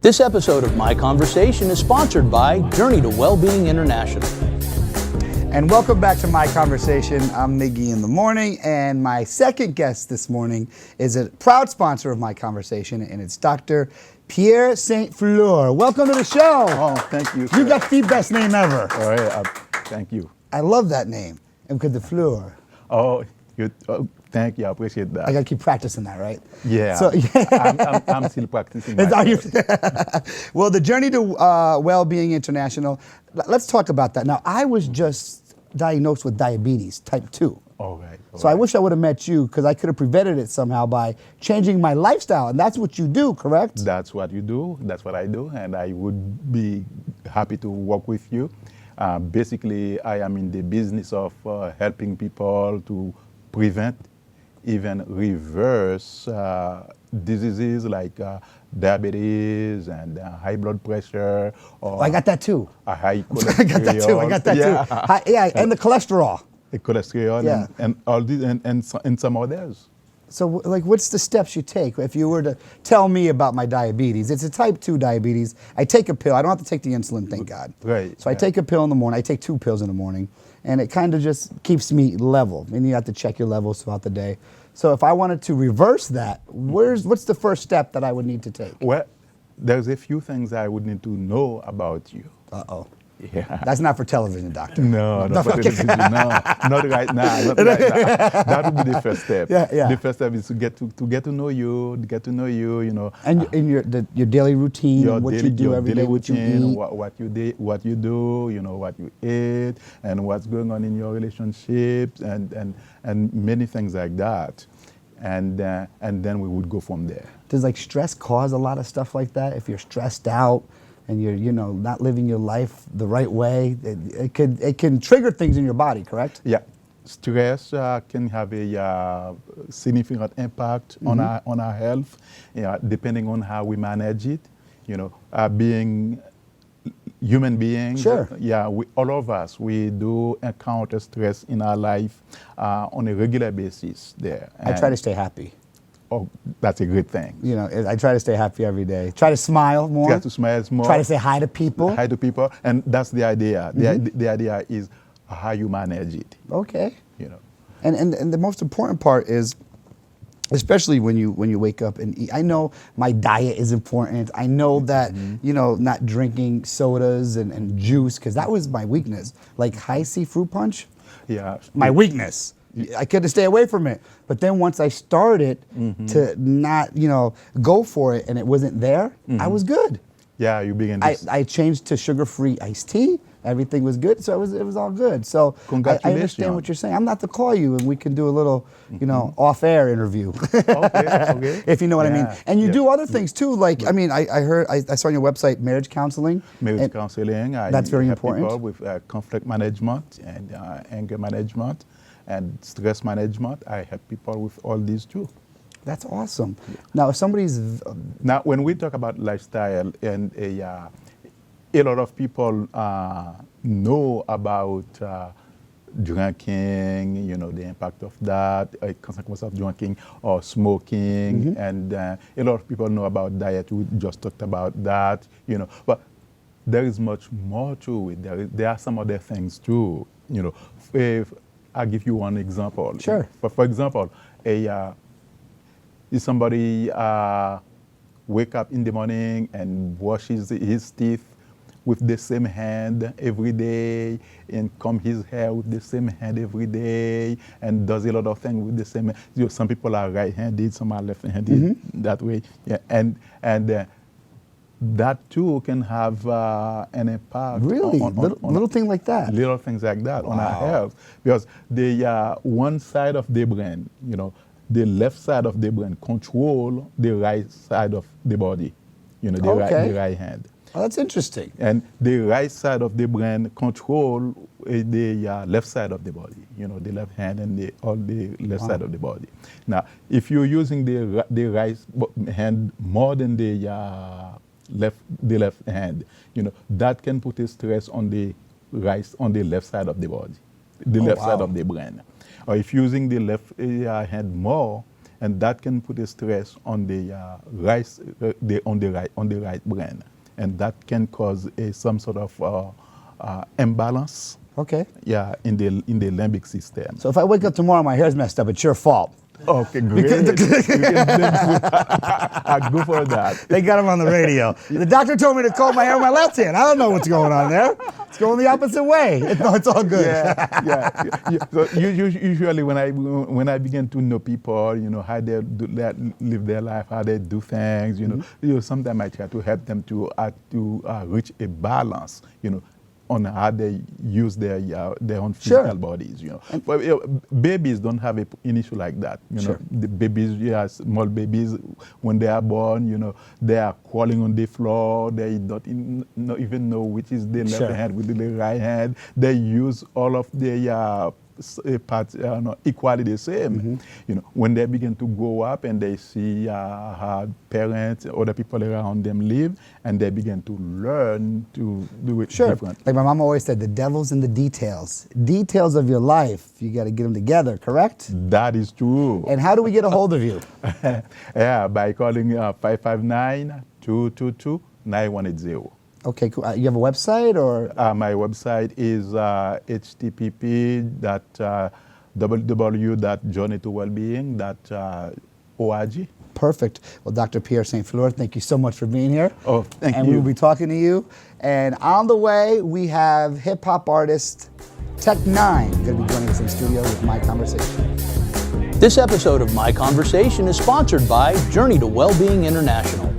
This episode of My Conversation is sponsored by Journey to Wellbeing International. And welcome back to My Conversation. I'm Miggy in the morning, and my second guest this morning is a proud sponsor of My Conversation, and it's Dr. Pierre Saint-Fleur. Welcome to the show. Oh, thank you, sir. You got the best name ever. All right, thank you. I love that name, and because the Fleur. Oh, thank you. I appreciate that. I gotta keep practicing that, right? Yeah. So, I'm still practicing. Are you? Well, the Journey to Wellbeing International. Let's talk about that. Now, I was just diagnosed with diabetes type 2. All right. So I wish I would have met you because I could have prevented it somehow by changing my lifestyle. And that's what you do, correct? That's what you do. That's what I do. And I would be happy to work with you. Basically, I am in the business of helping people to prevent, even reverse diseases like diabetes and high blood pressure. Or I got that too. A high cholesterol. I got that too. I got that too. Yeah, and the cholesterol. The cholesterol, Yeah. and all these and some others. So, like, what's the steps you take? If you were to tell me about my diabetes, it's a type 2 diabetes. I take a pill. I don't have to take the insulin, thank God. Right. So I take a pill in the morning. I take 2 pills in the morning, and it kind of just keeps me level. And you have to check your levels throughout the day. So if I wanted to reverse that, what's the first step that I would need to take? Well, there's a few things I would need to know about you. Uh-oh. Yeah. That's not for television, doctor. No, not for television. No, not right now. Not right now. That would be the first step. Yeah. The first step is to get to know you, you know. And your daily routine, what you do every day, what you eat. What you do, you know, what you eat, and what's going on in your relationships, and many things like that. And then we would go from there. Does like stress cause a lot of stuff like that? If you're stressed out and you're not living your life the right way, it can trigger things in your body, correct? Yeah, stress can have a significant impact on our health, depending on how we manage it. You know, being human beings. Sure. Yeah, all of us, we do encounter stress in our life on a regular basis. There. I try to stay happy. Oh, that's a good thing. You know, I try to stay happy every day. Try to smile more. Try to smile more. Try to say hi to people. Hi to people, and that's the idea. The idea is how you manage it. Okay. You know. And the most important part is, especially when you wake up and eat. I know my diet is important. I know that not drinking sodas and juice, because that was my weakness. Like high C fruit punch. Yeah. My weakness. I couldn't stay away from it. But then once I started to not, go for it and it wasn't there, I was good. Yeah, you begin this. I changed to sugar-free iced tea. Everything was good, so it was all good. So Congratulations. I understand what you're saying. I'm not to call you, and we can do a little, off-air interview. Okay. If you know what I mean. And you do other things too. Like, I mean, I saw on your website marriage counseling. Marriage counseling. That's very help important. People with conflict management and anger management and stress management. I help people with all these too. That's awesome. Now, if somebody's Now, when we talk about lifestyle, and a lot of people know about drinking, the impact of that, a consequence of drinking or smoking, and a lot of people know about diet. We just talked about that, but there is much more to it. There are some other things too, If I'll give you one example. Sure. For example, if somebody wake up in the morning and washes his teeth with the same hand every day, and comb his hair with the same hand every day, and does a lot of things with the same hand. Some people are right-handed, some are left-handed, that way. Yeah, and that too can have an impact. really on little thing like that. Little things like that on our health, because the one side of the brain, the left side of the brain control the right side of the body, the right hand. Oh, that's interesting. And the right side of the brain control the left side of the body, the left hand and the left side of the body. Now, if you're using the right hand more than the left hand, that can put a stress on the left side of the body, the left side of the brain. Or if using the left hand more, and that can put a stress on the on the right brain, and that can cause some sort of imbalance. Okay. Yeah, in the limbic system. So if I wake up tomorrow, my hair's messed up, it's your fault. Okay, great. You can go for that. They got him on the radio. The doctor told me to comb my hair with my left hand. I don't know what's going on there. It's going the opposite way. No, it's all good. Yeah. So usually when I begin to know people, how they live their life, how they do things, sometimes I try to help them to reach a balance, on how they use their own physical bodies, But babies don't have an issue like that, Sure. The babies, small babies, when they are born, they are crawling on the floor. They don't even know which is the left hand with the right hand. They use all of their parts equally the same. When they begin to grow up and they see how parents, other people around them live, and they begin to learn to do it different. Like my mom always said, the devil's in the details. Details of your life, you got to get them together, correct? That is true. And how do we get a hold of you? Yeah, by calling 559-222-9180. Okay, cool. You have a website or? My website is http://www.journeytowellbeing.org. Perfect. Well, Dr. Pierre Saint-Fleur, thank you so much for being here. Oh, thank you. And we will be talking to you. And on the way, we have hip-hop artist Tech9 going to be joining us in studio with My Conversation. This episode of My Conversation is sponsored by Journey to Wellbeing International.